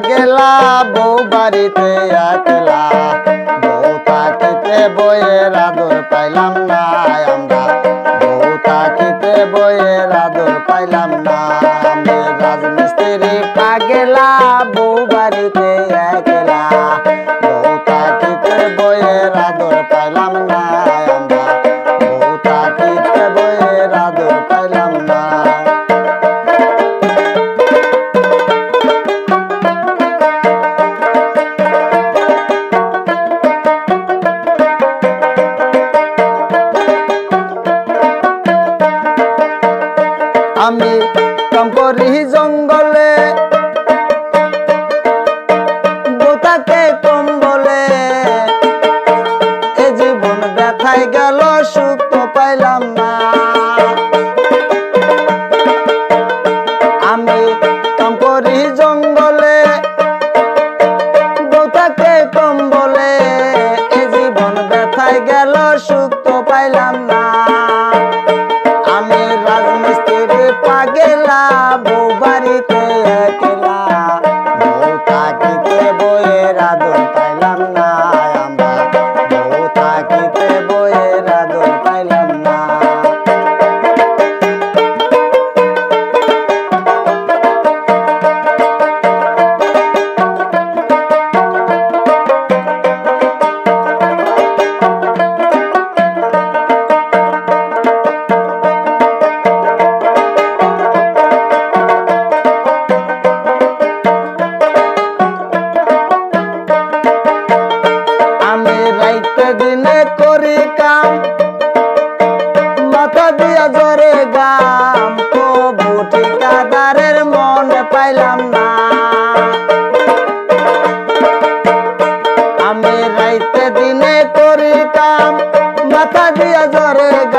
পাগেলা বউ বাড়িতে একলা বউ থাকিতে বইয়ের আদর পাইলাম না আমরা বউ থাকিতে বইয়ের আদর পাইলাম না আমি রাজমিস্ত্রি পাগেলা বউ বাড়িতে একলা বউ থাকিতে বইয়ের আদর পাইলাম না আমরা বউ থাকিতে বইয়ের আদর পাইলাম না আমি কাম করি জঙ্গলে বোতাকে কম বলে এ জীবন ব্যথায় গেল সুখ তো পাইলাম না আমি কাম করি জঙ্গলে বোতাকে কম বলে এ জীবন ব্যথায় গেল সুখ তো পাইলাম না আমি রাজমিস্ত্রি পাগেলা বউ বাড়িতে একলা বউ থাকিতে বইয়ের আদর পাইলাম না আমরা বউ থাকিতে বইয়ের আদর পাইলাম না রাইতে দিনে করি কাম মাথা দিয়া জরে গাম তবু ঠিকাদারের মনে পাইলাম না আমি রাইতে দিনে করি কাম মাথা দিয়া জরে গাম